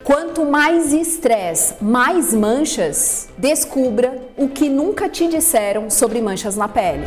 Quanto mais estresse, mais manchas, descubra o que nunca te disseram sobre manchas na pele.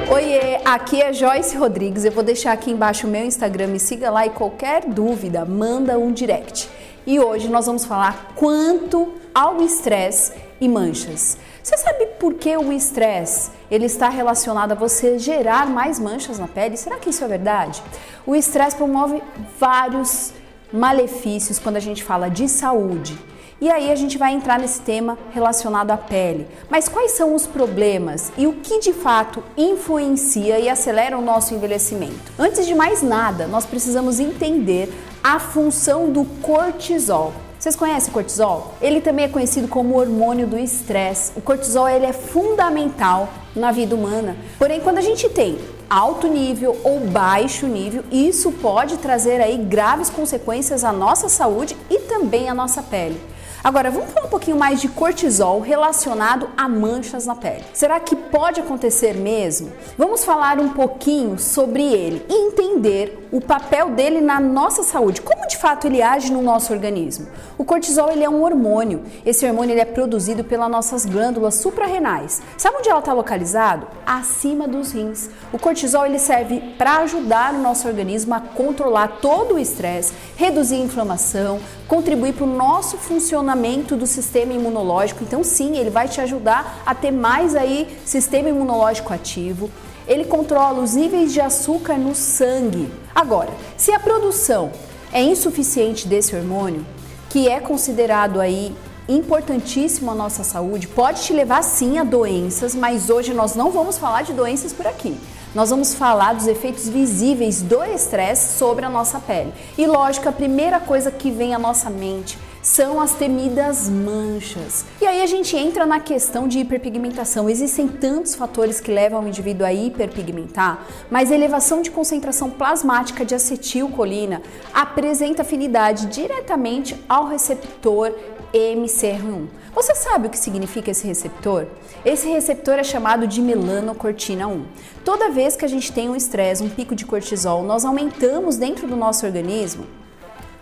Oiê, aqui é Joyce Rodrigues, eu vou deixar aqui embaixo o meu Instagram, me siga lá e qualquer dúvida, manda um direct. E hoje nós vamos falar quanto ao estresse e manchas. Você sabe por que o estresse ele está relacionado a você gerar mais manchas na pele? Será que isso é verdade? O estresse promove vários malefícios quando a gente fala de saúde. E aí a gente vai entrar nesse tema relacionado à pele. Mas quais são os problemas e o que de fato influencia e acelera o nosso envelhecimento? Antes de mais nada, nós precisamos entender a função do cortisol. Vocês conhecem o cortisol? Ele também é conhecido como hormônio do estresse. O cortisol ele é fundamental na vida humana. Porém, quando a gente tem alto nível ou baixo nível, isso pode trazer aí graves consequências à nossa saúde e também à nossa pele. Agora, vamos falar um pouquinho mais de cortisol relacionado a manchas na pele. Será que pode acontecer mesmo? Vamos falar um pouquinho sobre ele e entender o papel dele na nossa saúde. Como de fato ele age no nosso organismo? O cortisol ele é um hormônio. Esse hormônio ele é produzido pelas nossas glândulas suprarrenais. Sabe onde ela está localizado? Acima dos rins. O cortisol ele serve para ajudar o nosso organismo a controlar todo o estresse, reduzir a inflamação, contribuir para o nosso funcionamento do sistema imunológico. Então sim, ele vai te ajudar a ter mais aí sistema imunológico ativo. Ele controla os níveis de açúcar no sangue. Agora, se a produção é insuficiente desse hormônio, que é considerado aí importantíssimo à nossa saúde, pode te levar sim a doenças, mas hoje nós não vamos falar de doenças por aqui. Nós vamos falar dos efeitos visíveis do estresse sobre a nossa pele. E lógico, a primeira coisa que vem à nossa mente são as temidas manchas. E aí a gente entra na questão de hiperpigmentação. Existem tantos fatores que levam o indivíduo a hiperpigmentar, mas a elevação de concentração plasmática de acetilcolina apresenta afinidade diretamente ao receptor MCR1. Você sabe o que significa esse receptor? Esse receptor é chamado de melanocortina 1. Toda vez que a gente tem um estresse, um pico de cortisol, nós aumentamos dentro do nosso organismo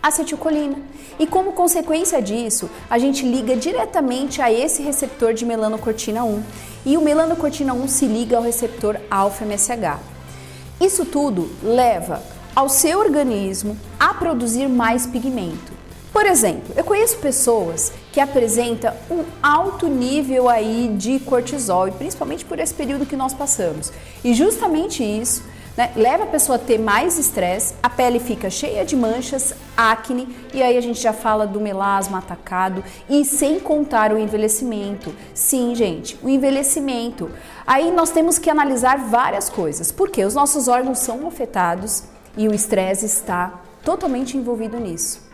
a acetilcolina. E como consequência disso, a gente liga diretamente a esse receptor de melanocortina 1. E o melanocortina 1 se liga ao receptor alfa-MSH. Isso tudo leva ao seu organismo a produzir mais pigmento. Por exemplo, eu conheço pessoas que apresentam um alto nível aí de cortisol, e principalmente por esse período que nós passamos. E justamente isso, leva a pessoa a ter mais estresse, a pele fica cheia de manchas, acne, e aí a gente já fala do melasma atacado, e sem contar o envelhecimento. Sim, gente, o envelhecimento. Aí nós temos que analisar várias coisas, porque os nossos órgãos são afetados e o estresse está totalmente envolvido nisso.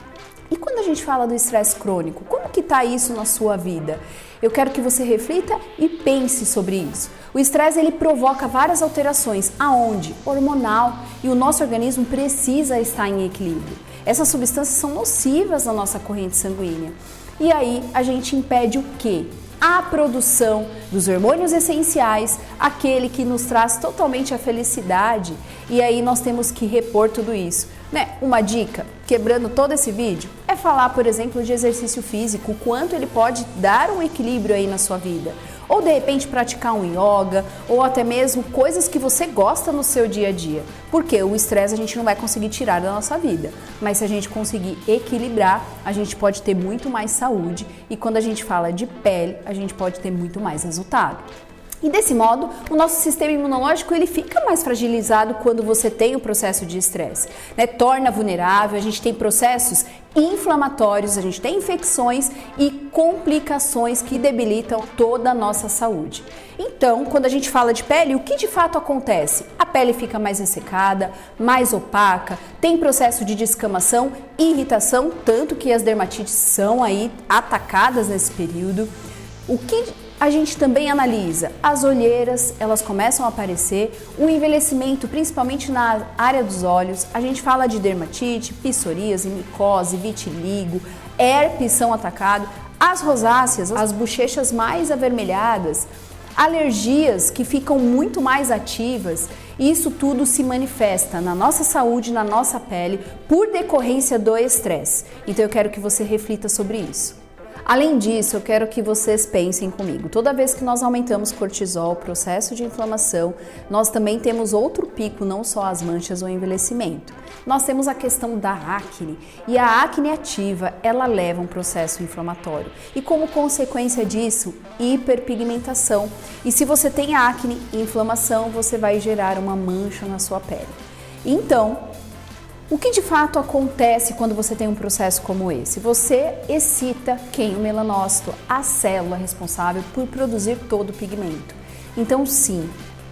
E quando a gente fala do estresse crônico, como que está isso na sua vida? Eu quero que você reflita e pense sobre isso. O estresse ele provoca várias alterações, aonde? Hormonal, e o nosso organismo precisa estar em equilíbrio. Essas substâncias são nocivas na nossa corrente sanguínea. E aí a gente impede o quê? A produção dos hormônios essenciais, aquele que nos traz totalmente a felicidade, e aí nós temos que repor tudo isso. Uma dica, quebrando todo esse vídeo, é falar, por exemplo, de exercício físico, o quanto ele pode dar um equilíbrio aí na sua vida. Ou de repente praticar um yoga, ou até mesmo coisas que você gosta no seu dia a dia. Porque o estresse a gente não vai conseguir tirar da nossa vida, mas se a gente conseguir equilibrar, a gente pode ter muito mais saúde, e quando a gente fala de pele, a gente pode ter muito mais resultado. E desse modo, o nosso sistema imunológico ele fica mais fragilizado quando você tem o processo de estresse, Torna vulnerável, a gente tem processos inflamatórios, a gente tem infecções e complicações que debilitam toda a nossa saúde. Então, quando a gente fala de pele, o que de fato acontece? A pele fica mais ressecada, mais opaca, tem processo de descamação e irritação, tanto que as dermatites são aí atacadas nesse período. O que a gente também analisa? As olheiras, elas começam a aparecer, o envelhecimento, principalmente na área dos olhos. A gente fala de dermatite, psoríase, micose, vitiligo, herpes são atacados, as rosáceas, as bochechas mais avermelhadas, alergias que ficam muito mais ativas, e isso tudo se manifesta na nossa saúde, na nossa pele, por decorrência do estresse. Então eu quero que você reflita sobre isso. Além disso, eu quero que vocês pensem comigo. Toda vez que nós aumentamos cortisol, processo de inflamação, nós também temos outro pico, não só as manchas ou envelhecimento. Nós temos a questão da acne, e a acne ativa, ela leva um processo inflamatório. E como consequência disso, hiperpigmentação. E se você tem acne e inflamação, você vai gerar uma mancha na sua pele. Então, o que de fato acontece quando você tem um processo como esse? Você excita quem? O melanócito, a célula responsável por produzir todo o pigmento. Então sim,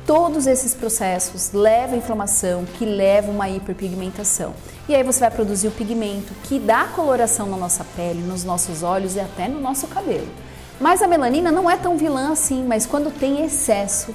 todos esses processos levam a inflamação, que leva uma hiperpigmentação. E aí você vai produzir o pigmento que dá coloração na nossa pele, nos nossos olhos e até no nosso cabelo. Mas a melanina não é tão vilã assim, mas quando tem excesso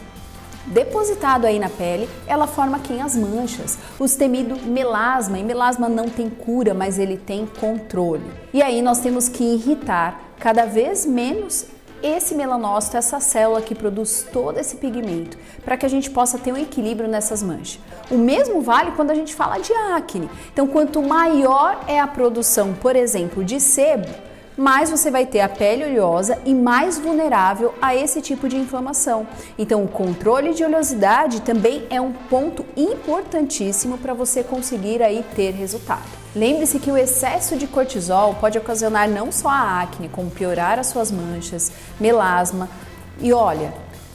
depositado aí na pele, ela forma quem? As manchas, os temido melasma, e melasma não tem cura, mas ele tem controle. E aí nós temos que irritar cada vez menos esse melanócito, essa célula que produz todo esse pigmento, para que a gente possa ter um equilíbrio nessas manchas. O mesmo vale quando a gente fala de acne. Então, quanto maior é a produção, por exemplo, de sebo, mais você vai ter a pele oleosa e mais vulnerável a esse tipo de inflamação. Então, o controle de oleosidade também é um ponto importantíssimo para você conseguir aí ter resultado. Lembre-se que o excesso de cortisol pode ocasionar não só a acne, como piorar as suas manchas, melasma. E olha,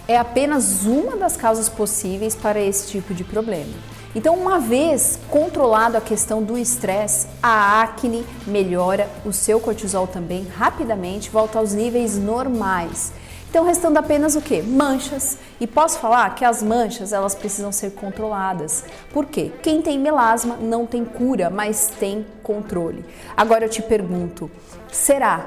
é apenas uma das causas possíveis para esse tipo de problema. Então, uma vez controlado a questão do estresse, a acne melhora, o seu cortisol também rapidamente volta aos níveis normais. Então, restando apenas o quê? Manchas. E posso falar que as manchas, elas precisam ser controladas. Por quê? Quem tem melasma não tem cura, mas tem controle. Agora eu te pergunto, será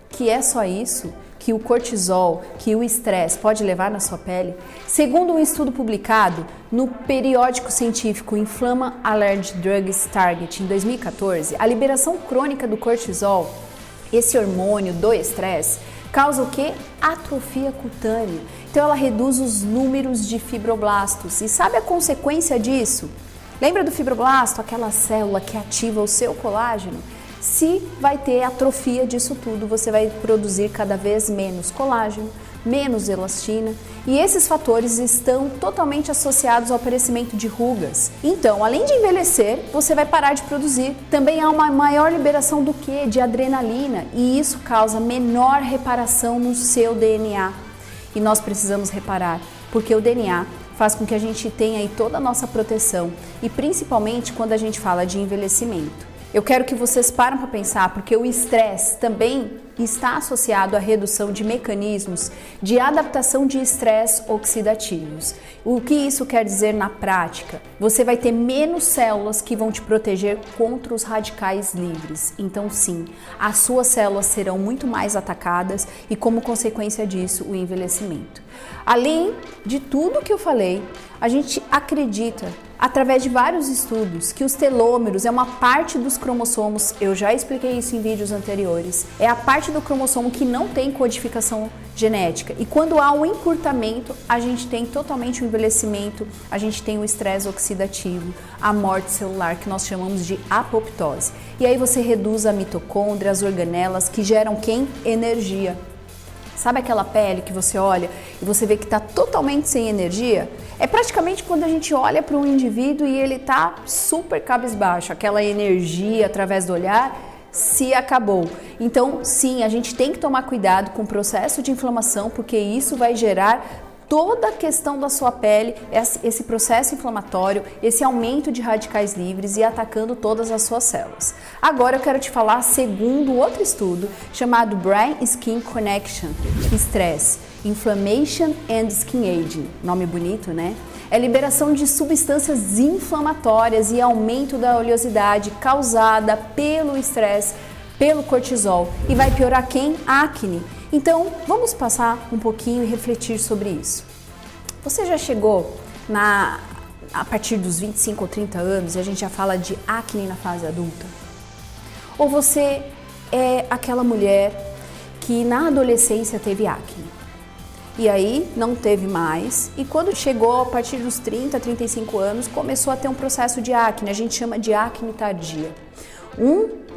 que é só isso que o cortisol, que o estresse pode levar na sua pele? Segundo um estudo publicado no periódico científico Inflama Allergy Drugs Target em 2014, a liberação crônica do cortisol, esse hormônio do estresse, causa o quê? Atrofia cutânea. Então ela reduz os números de fibroblastos. E sabe a consequência disso? Lembra do fibroblasto, aquela célula que ativa o seu colágeno? Se vai ter atrofia disso tudo, você vai produzir cada vez menos colágeno, menos elastina, e esses fatores estão totalmente associados ao aparecimento de rugas. Então, além de envelhecer, você vai parar de produzir. Também há uma maior liberação do que? De adrenalina, e isso causa menor reparação no seu DNA. E nós precisamos reparar, porque o DNA faz com que a gente tenha aí toda a nossa proteção, e principalmente quando a gente fala de envelhecimento. Eu quero que vocês parem para pensar, porque o estresse também está associado à redução de mecanismos de adaptação de estresse oxidativos. O que isso quer dizer na prática? Você vai ter menos células que vão te proteger contra os radicais livres. Então sim, as suas células serão muito mais atacadas e, como consequência disso, o envelhecimento. Além de tudo que eu falei, a gente acredita, através de vários estudos, que os telômeros é uma parte dos cromossomos, eu já expliquei isso em vídeos anteriores, é a parte do cromossomo que não tem codificação genética. E quando há um encurtamento, a gente tem totalmente o envelhecimento, a gente tem o estresse oxidativo, a morte celular, que nós chamamos de apoptose. E aí você reduz a mitocôndria, as organelas, que geram quem? Energia. Sabe aquela pele que você olha e você vê que está totalmente sem energia? É praticamente quando a gente olha para um indivíduo e ele está super cabisbaixo, aquela energia através do olhar se acabou. Então, sim, a gente tem que tomar cuidado com o processo de inflamação, porque isso vai gerar toda a questão da sua pele, esse processo inflamatório, esse aumento de radicais livres e atacando todas as suas células. Agora eu quero te falar segundo outro estudo chamado Brain Skin Connection, Stress, Inflammation and Skin Aging, nome bonito, né? É liberação de substâncias inflamatórias e aumento da oleosidade causada pelo estresse, pelo cortisol, e vai piorar quem? A acne. Então, vamos passar um pouquinho e refletir sobre isso. Você já chegou a partir dos 25 ou 30 anos e a gente já fala de acne na fase adulta? Ou você é aquela mulher que na adolescência teve acne? E aí não teve mais, e quando chegou a partir dos 30, 35 anos, começou a ter um processo de acne, a gente chama de acne tardia.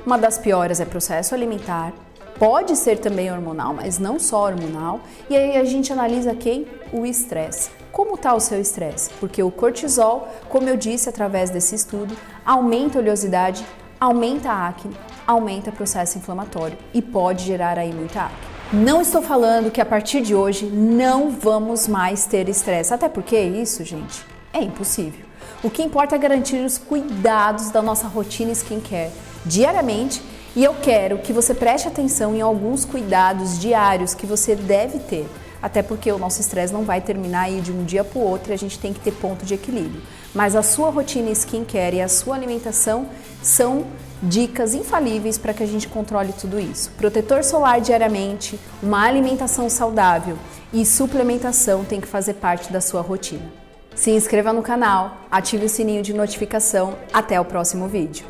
Uma das piores é processo alimentar, pode ser também hormonal, mas não só hormonal, e aí a gente analisa quem? O estresse. Como está o seu estresse? Porque o cortisol, como eu disse através desse estudo, aumenta a oleosidade, aumenta a acne, aumenta o processo inflamatório e pode gerar aí muita acne. Não estou falando que a partir de hoje não vamos mais ter estresse, até porque isso, gente, é impossível. O que importa é garantir os cuidados da nossa rotina skincare diariamente, e eu quero que você preste atenção em alguns cuidados diários que você deve ter, até porque o nosso estresse não vai terminar aí de um dia para o outro e a gente tem que ter ponto de equilíbrio. Mas a sua rotina skincare e a sua alimentação são dicas infalíveis para que a gente controle tudo isso. Protetor solar diariamente, uma alimentação saudável e suplementação tem que fazer parte da sua rotina. Se inscreva no canal, ative o sininho de notificação. Até o próximo vídeo.